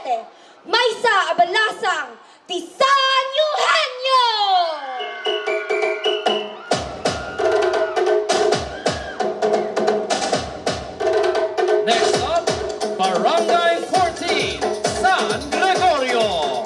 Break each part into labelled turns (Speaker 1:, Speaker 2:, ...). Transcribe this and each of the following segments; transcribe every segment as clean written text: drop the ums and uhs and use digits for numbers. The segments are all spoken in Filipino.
Speaker 1: Maysa Abalasang, Tisan Eugenio!
Speaker 2: Next up, Barangay 14, San Gregorio.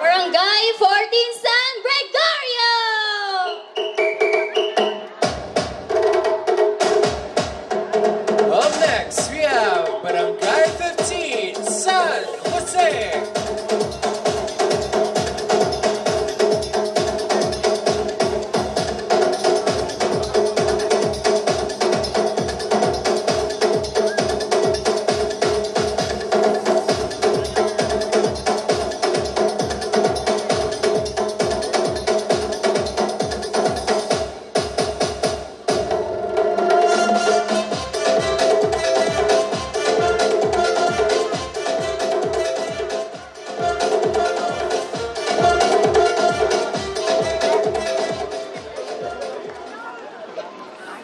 Speaker 1: Barangay 14 San Gregorio!
Speaker 2: Up next, we have Barangay 15, San Jose.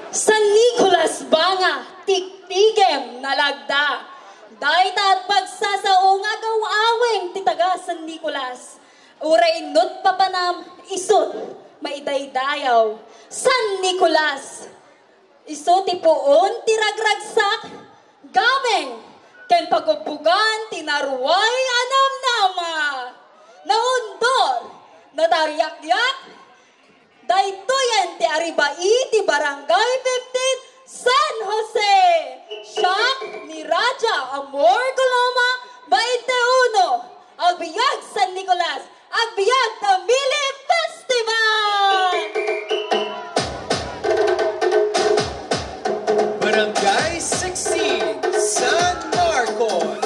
Speaker 1: San Nicolas Banga, tiktigem nalagda. Dahita at pagsasaong agaw-aweng titaga San Nicolas. Uray not papanam isot maidaydayaw. San Nicolas, isot ipuon tiragragsak. Gameng, ken pagubugan tinaruay anam nama. Naundor, natariyak-yak. Daytoyan ti Aribai ti Barangay 15 San Jose. Siya ni Raja Amor Coloma 21. Agbiag San Nicolas. Agbiag Tamili Festival.
Speaker 2: Barangay 16, San Marcos.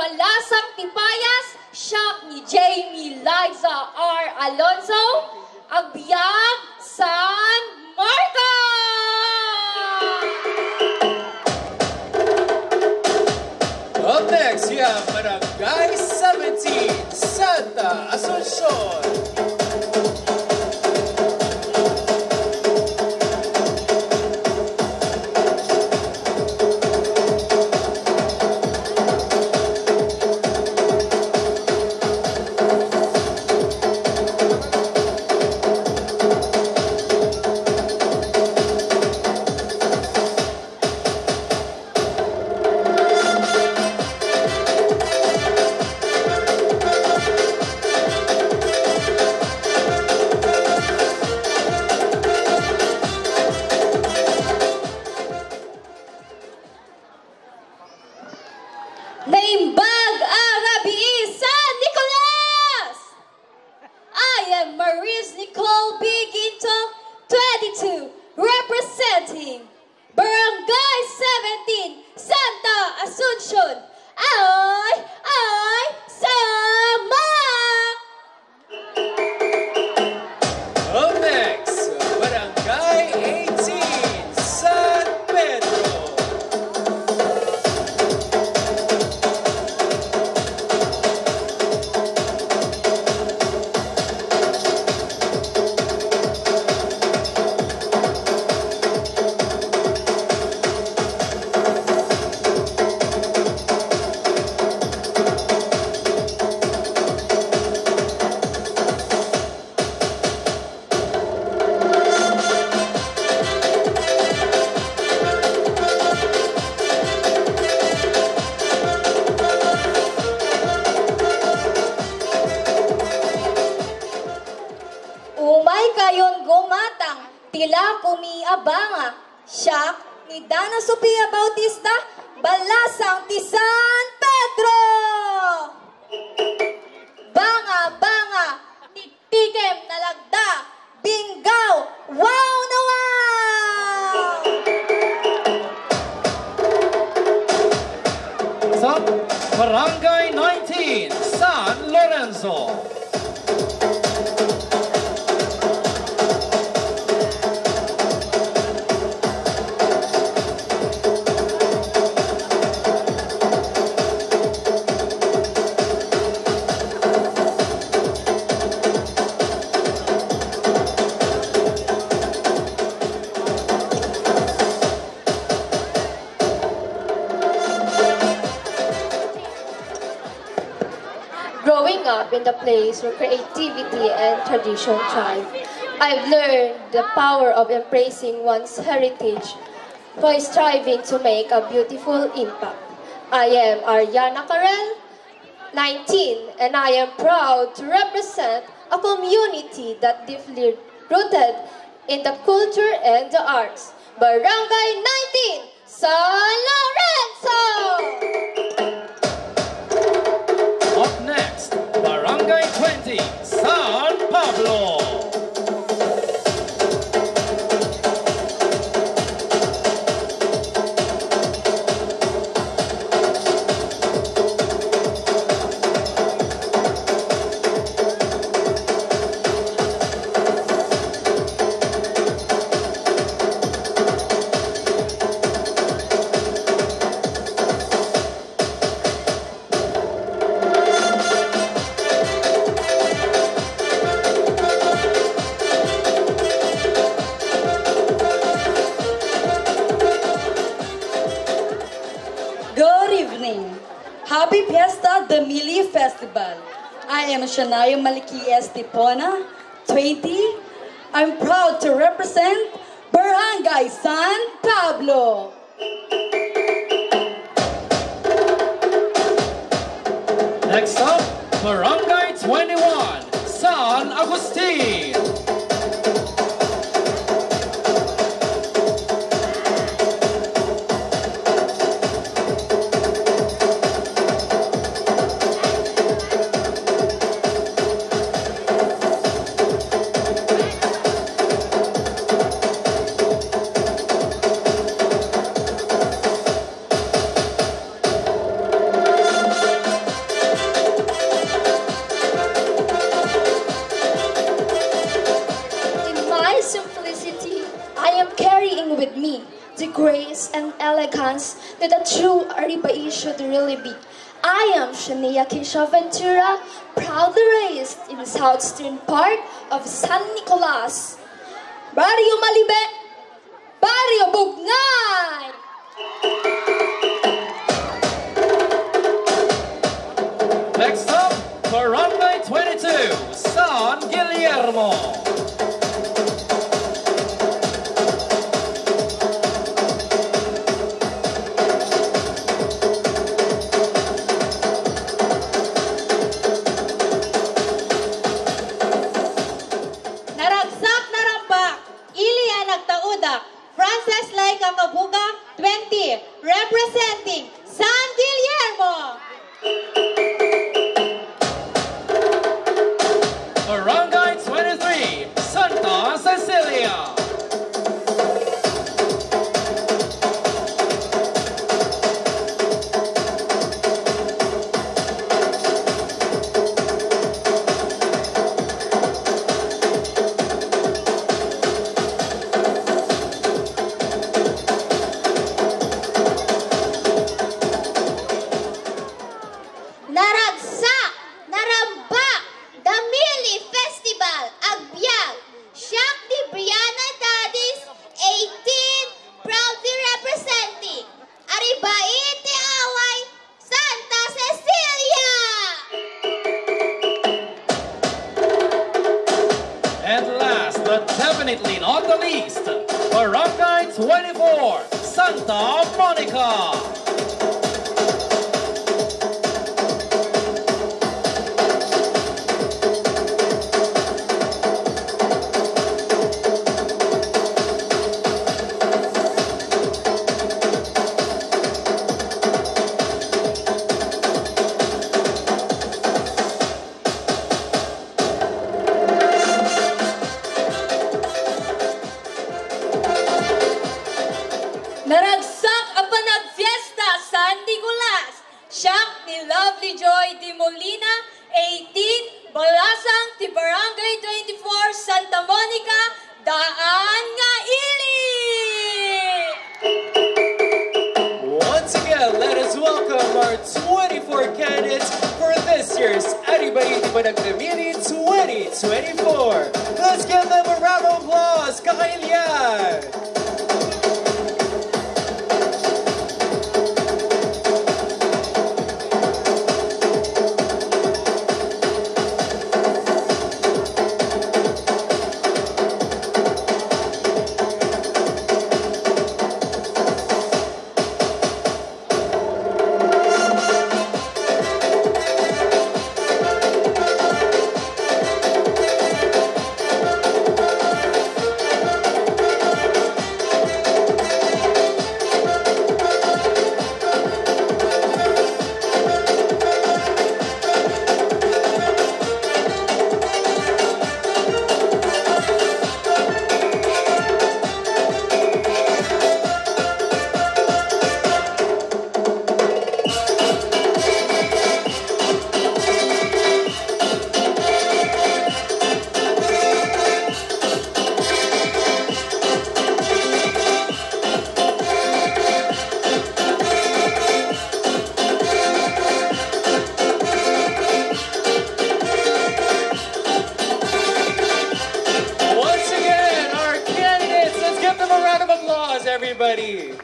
Speaker 1: Balasang Tipayas, siya ni Jamie Liza R. Alonso, Agbiag San Marcos!
Speaker 2: Up next, we have Barangay 17, Santa Asuncion.
Speaker 1: Tila Kumiabanga, Siak ni Dana Sofia Bautista, Balasang ti San Pedro! Banga, Tiktikem na Lagda, Bingaw, wow na wow!
Speaker 2: Sa Barangay 19, San Lorenzo.
Speaker 1: Growing up in the place where creativity and tradition thrive, I've learned the power of embracing one's heritage by striving to make a beautiful impact. I am Ariana Karel, 19, and I am proud to represent a community that deeply rooted in the culture and the arts. Barangay 19, San Lorenzo!
Speaker 2: Up next, Barangay 20, San Pablo.
Speaker 3: Good evening. Happy Fiesta de Mili Festival. I am Shania Maliki Estipona, 20. I'm proud to represent Barangay San Pablo.
Speaker 2: Next up, Barangay 21, San Agustin.
Speaker 1: In my simplicity, I am carrying with me the grace and elegance that a true Aribai should really be. I am Shania Keisha Ventura, proudly raised in the southeastern part of San Nicolas. Barrio Malibe, Barrio Bugnay!
Speaker 2: Next up, Barangay 22, San Guillermo.
Speaker 4: Naragsak na rambak, ili ang nagtaudak, Frances Lai Kakabuga, 20, representing San Guillermo.
Speaker 2: Barangay 23, Santa Cecilia.
Speaker 4: Naragsak, narambak, Damili Festival, Agbyag, Siak ni Brianna Dadis, 18, proudly representing Aribain ti Away, Santa Cecilia!
Speaker 2: And last but definitely not the least, Barangay 24, Santa Monica.
Speaker 5: Molina, 18, Balasang, Tibarangay 24, Santa Monica, Daan nga Ili!
Speaker 6: Once again, let us welcome our 24 candidates for this year's Adibaiti Panagdamini 2024. Let's give them a round of applause, Kakailian! Everybody.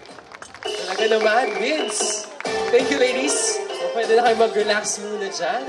Speaker 6: Talaga naman, Vince. Thank you, ladies. Pwede na kayo mag-relax muna dyan.